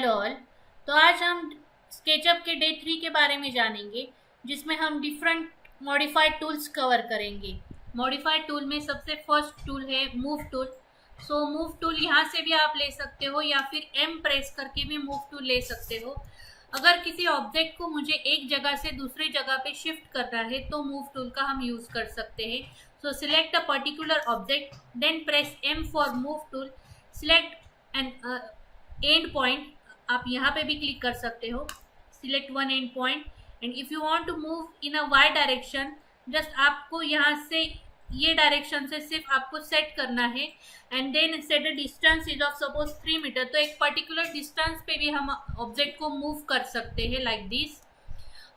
Hello all. तो आज हम स्केचअप के डे 3 के बारे में जानेंगे, जिसमें हम डिफरेंट मॉडिफाइड टूल्स कवर करेंगे। मॉडिफाइड टूल में सबसे फर्स्ट टूल है move tool. So move tool यहाँ से भी आप ले सकते हो या फिर एम प्रेस करके भी मूव टूल ले सकते हो। अगर किसी ऑब्जेक्ट को मुझे एक जगह से दूसरी जगह पे शिफ्ट करना है तो मूव टूल का हम यूज कर सकते हैं। So select a particular object, then press M for move tool, select an end point. आप यहाँ पे भी क्लिक कर सकते हो, select one end point, and if you want to move in a Y direction, just आपको यहाँ से ये डायरेक्शन से सिर्फ आपको सेट करना है। And then set a distance is of suppose 3 metre. तो एक पर्टिकुलर डिस्टेंस पे भी हम ऑब्जेक्ट को मूव कर सकते हैं लाइक दिस।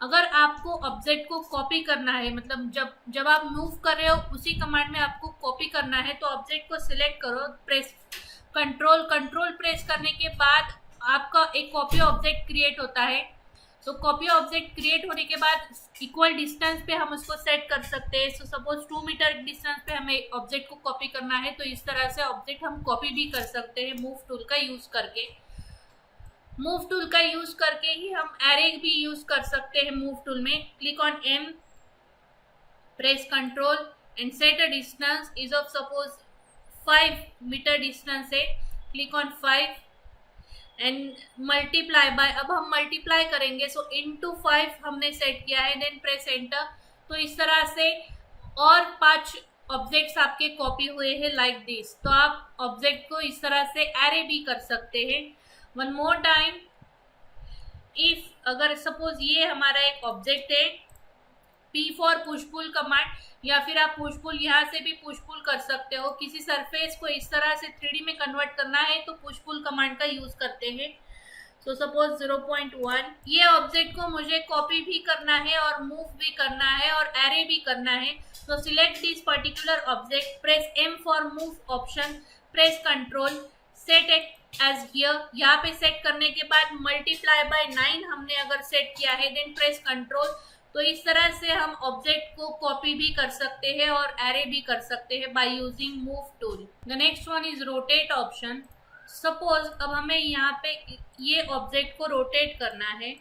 अगर आपको ऑब्जेक्ट को कॉपी करना है, मतलब जब आप मूव कर रहे हो उसी कमांड में आपको कॉपी करना है, तो ऑब्जेक्ट को सिलेक्ट करो, प्रेस कंट्रोल प्रेस करने के बाद आपका एक कॉपी ऑब्जेक्ट क्रिएट होता है। तो कॉपी ऑब्जेक्ट क्रिएट होने के बाद इक्वल डिस्टेंस पे हम उसको सेट कर सकते हैं। सो सपोज 2 मीटर डिस्टेंस पे हमें ऑब्जेक्ट को कॉपी करना है, तो इस तरह से ऑब्जेक्ट हम कॉपी भी कर सकते हैं मूव टूल का यूज करके। मूव टूल का यूज करके ही हम एरे भी यूज कर सकते हैं। मूव टूल में click on M, press control and set a distance is of suppose 5 metre distance है, click on 5 and multiply by. अब हम मल्टीप्लाई करेंगे, सो इनटू 5 हमने सेट किया है, देन प्रेस एंटर। तो इस तरह से और 5 ऑब्जेक्ट्स आपके कॉपी हुए हैं लाइक दिस। तो आप ऑब्जेक्ट को इस तरह से एरे भी कर सकते हैं। वन मोर टाइम, इफ अगर सपोज ये हमारा एक ऑब्जेक्ट है, P for push pull command, या फिर आप पुश पुल यहाँ से भी पुश पुल कर सकते हो। किसी सरफेस को इस तरह से 3D में कन्वर्ट करना है तो पुश पुल कमांड का यूज करते हैं। सो सपोज 0.1, ये ऑब्जेक्ट को मुझे कॉपी भी करना है और मूव भी करना है और एरे भी करना है। तो select this particular object, press M for move option, press control, set it as here. यहाँ पे सेट करने के बाद मल्टीप्लाई बाय 9 हमने अगर सेट किया है, देन प्रेस कंट्रोल। तो इस तरह से हम ऑब्जेक्ट को कॉपी भी कर सकते हैं और एरे भी कर सकते हैं by using move tool. The next one is rotate option. Suppose अब हमें यहाँ पे ये ऑब्जेक्ट को रोटेट करना है,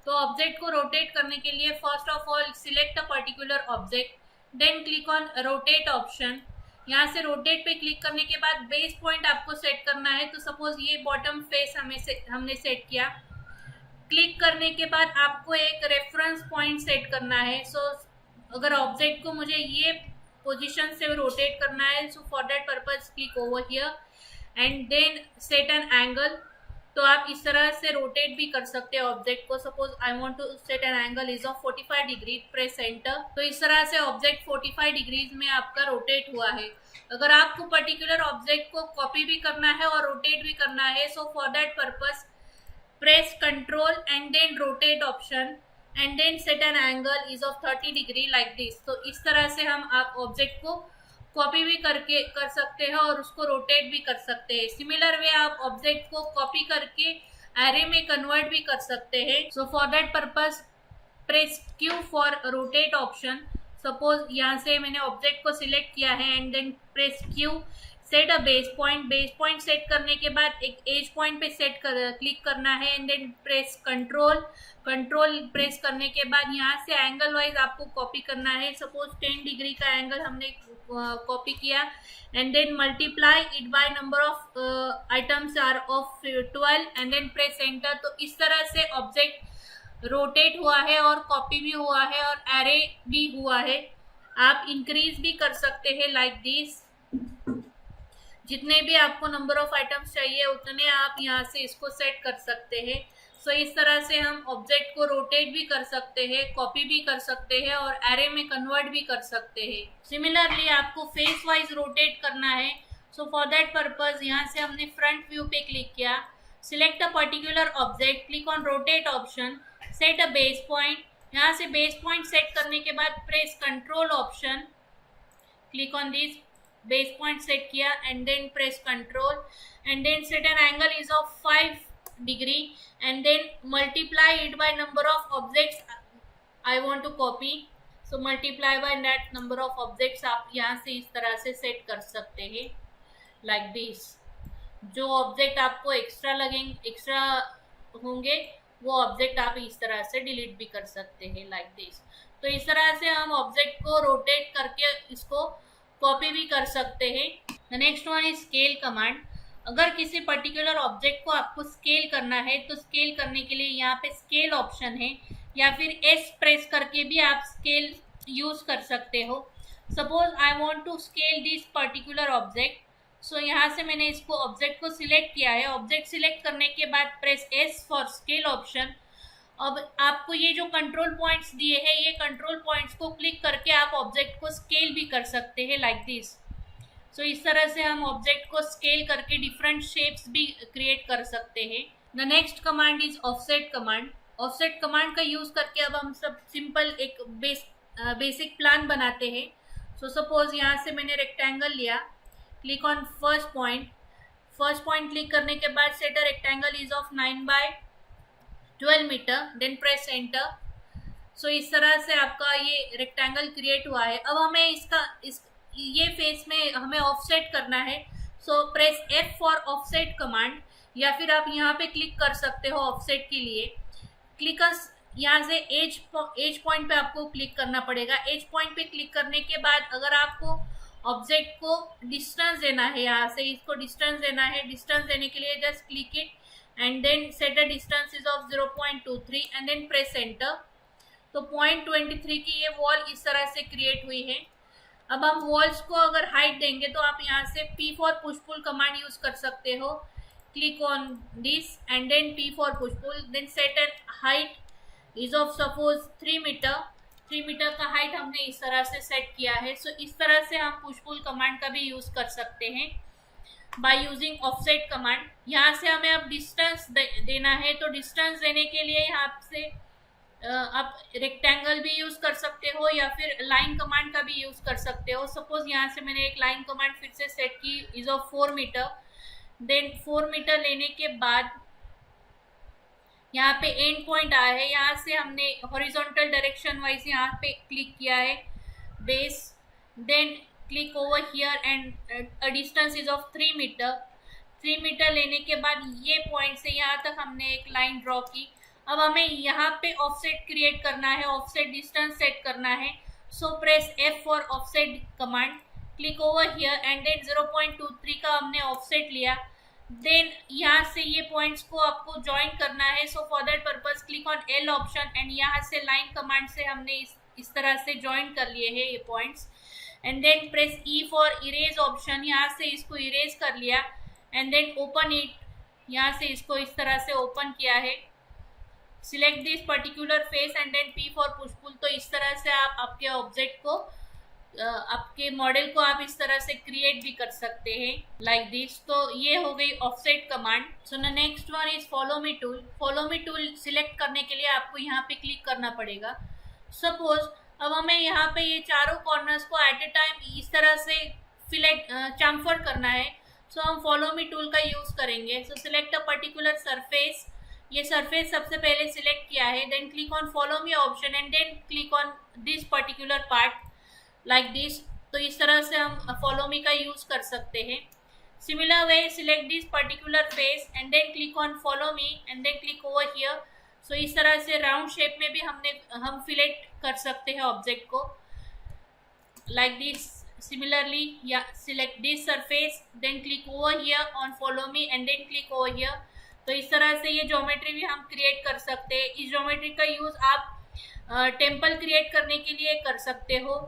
तो ऑब्जेक्ट को रोटेट करने के लिए first of all select a particular object, then click on rotate option. यहाँ से रोटेट पे क्लिक करने के बाद बेस पॉइंट आपको सेट करना है। तो सपोज ये बॉटम फेस हमने सेट किया। क्लिक करने के बाद आपको एक रेफरेंस पॉइंट सेट करना है। सो अगर ऑब्जेक्ट को मुझे ये पोजीशन से रोटेट करना है, so for that purpose click over here and then set an angle. तो आप इस तरह से रोटेट भी कर सकते हैं ऑब्जेक्ट को। Suppose I want to set an angle is of 45 degree, press enter. तो इस तरह से ऑब्जेक्ट 45 डिग्रीज में आपका रोटेट हुआ है। अगर आपको पर्टिकुलर ऑब्जेक्ट को कॉपी भी करना है और रोटेट भी करना है, so for that purpose press control and then rotate option and then set an angle is of 30 degree like this। तो इस तरह से हम आप ऑब्जेक्ट को कॉपी भी कर सकते हैं और उसको रोटेट भी कर सकते हैं। सिमिलर वे आप ऑब्जेक्ट को कॉपी करके एरे में कन्वर्ट भी कर सकते हैं। So for that purpose press Q for rotate option. Suppose यहाँ से मैंने ऑब्जेक्ट को सिलेक्ट किया है and then press Q, set a base point set करने के बाद एक एज पॉइंट पे क्लिक करना है and then press control press करने के बाद यहाँ से एंगल वाइज आपको कॉपी करना है। सपोज 10 डिग्री का एंगल हमने कॉपी किया and then multiply it by number of items are of 12 and then press enter. तो इस तरह से ऑब्जेक्ट रोटेट हुआ है और कॉपी भी हुआ है और एरे भी हुआ है। आप इंक्रीज भी कर सकते हैं लाइक दिस। जितने भी आपको नंबर ऑफ आइटम्स चाहिए उतने आप यहाँ से इसको सेट कर सकते हैं। सो इस तरह से हम ऑब्जेक्ट को रोटेट भी कर सकते हैं, कॉपी भी कर सकते हैं और एरे में कन्वर्ट भी कर सकते हैं। सिमिलरली आपको फेस वाइज रोटेट करना है। सो फॉर दैट पर्पज यहाँ से हमने फ्रंट व्यू पे क्लिक किया, select a particular object, click on rotate option, set a base point. यहाँ से बेस पॉइंट सेट करने के बाद press control option, click on this, base point set किया and then press control and then set an angle is of 5 degree and then multiply it by number of objects I want to copy. So multiply by that number of objects आप यहाँ से इस तरह से set कर सकते हैं like this. जो ऑब्जेक्ट आपको एक्स्ट्रा होंगे वो ऑब्जेक्ट आप इस तरह से डिलीट भी कर सकते हैं लाइक दिस। तो इस तरह से हम ऑब्जेक्ट को रोटेट करके इसको कॉपी भी कर सकते हैं। The next one is scale command. अगर किसी पर्टिकुलर ऑब्जेक्ट को आपको स्केल करना है तो स्केल करने के लिए यहाँ पे स्केल ऑप्शन है, या फिर एस प्रेस करके भी आप स्केल यूज कर सकते हो। Suppose I want to scale this particular object, so यहाँ से मैंने इसको ऑब्जेक्ट को सिलेक्ट किया है। ऑब्जेक्ट सिलेक्ट करने के बाद press S for scale option. अब आपको ये जो कंट्रोल पॉइंट्स दिए हैं, ये कंट्रोल पॉइंट्स को क्लिक करके आप ऑब्जेक्ट को स्केल भी कर सकते हैं लाइक दिस। सो इस तरह से हम ऑब्जेक्ट को स्केल करके डिफरेंट शेप्स भी क्रिएट कर सकते हैं। The next command is offset command. Offset command का यूज करके अब हम सब सिंपल एक बेसिक प्लान बनाते हैं। सो सपोज यहाँ से मैंने रेक्टेंगल लिया, click on first point. First point click करने के बाद set a rectangle is of 9/12 metre, then press enter. So इस तरह से आपका ये रेक्टेंगल क्रिएट हुआ है। अब हमें ये फेस में हमें ऑफसेट करना है। So press F for offset command, या फिर आप यहाँ पे क्लिक कर सकते हो ऑफसेट के लिए। यहाँ से एज पॉइंट पे आपको क्लिक करना पड़ेगा। एज पॉइंट पे क्लिक करने के बाद अगर आपको ऑब्जेक्ट को डिस्टेंस देना है, यहाँ से इसको डिस्टेंस देना है। डिस्टेंस देने के लिए just click it and then set a distance is of 0.23 and then press enter. तो 0.23 की ये वॉल इस तरह से क्रिएट हुई है। अब हम वॉल्स को अगर हाइट देंगे तो आप यहाँ से P for push pull command use कर सकते हो। Click on this and then P for push pull, then set an height is of suppose 3 metre. 3 metre का हाइट हमने इस तरह से सेट किया है। सो इस तरह से हम पुश पुल कमांड का भी यूज कर सकते हैं बाय यूजिंग ऑफसेट कमांड। यहाँ से हमें अब डिस्टेंस देना है, तो डिस्टेंस देने के लिए यहाँ से आप रेक्टेंगल भी यूज कर सकते हो या फिर लाइन कमांड का भी यूज कर सकते हो। सपोज यहाँ से मैंने एक लाइन कमांड फिर से सेट की is of 4 metre. Then 4 metre लेने के बाद यहाँ पे एंड पॉइंट आया है, यहाँ से हमने हॉरिजॉन्टल डायरेक्शन वाइज यहाँ पे क्लिक किया है base. Then click over here and a distance is of 3 metre. 3 metre लेने के बाद ये पॉइंट से यहाँ तक हमने एक लाइन ड्रॉ की। अब हमें यहाँ पे ऑफसेट क्रिएट करना है, ऑफसेट डिस्टेंस सेट करना है। So press F for offset command, click over here and then 0.23 का हमने ऑफसेट लिया। देन यहाँ से ये पॉइंट्स को आपको ज्वाइन करना है। So for that purpose click on L option and यहाँ से लाइन कमांड से हमने इस तरह से ज्वाइन कर लिए हैं ये points. And then press E for erase option, यहाँ से इसको इरेज कर लिया एंड देन ओपन इट, यहाँ से इसको इस तरह से ओपन किया है। Select this particular face and then P for push pull. तो इस तरह से आप आपके ऑब्जेक्ट को आपके मॉडल को आप इस तरह से क्रिएट भी कर सकते हैं लाइक दिस। तो ये हो गई offset command. So next one is follow me tool. Follow me tool select करने के लिए आपको यहाँ पे क्लिक करना पड़ेगा। सपोज अब हमें यहाँ पे ये चारों कॉर्नर्स को एट ए टाइम इस तरह से चाम्फर करना है। सो हम फॉलो मी टूल का यूज करेंगे। So select a particular surface, ये सरफेस सबसे पहले सिलेक्ट किया है। Then click on follow me option and then click on this particular part like this. तो इस तरह से हम फॉलो मी का यूज कर सकते हैं। Similar way select this particular face and then click on follow me and then click over here. So इस तरह से राउंड शेप में भी हम फिलेट कर सकते हैं ऑब्जेक्ट को लाइक दिस। सिमिलरली या select this surface then click over here on follow me and then click over here. तो इस तरह से ये ज्योमेट्री भी हम क्रिएट कर सकते हैं। इस ज्योमेट्री का यूज आप टेम्पल क्रिएट करने के लिए कर सकते हो।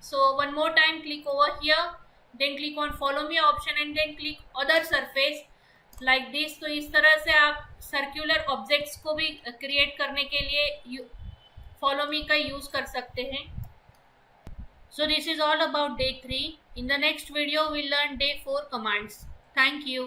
So one more time click over here then click on follow me option and then click other surface like this. तो इस तरह से आप सर्कुलर ऑब्जेक्ट्स को भी क्रिएट करने के लिए फॉलो मी का यूज कर सकते हैं। So this is all about day 3. In the next video we'll learn day 4 commands. Thank you.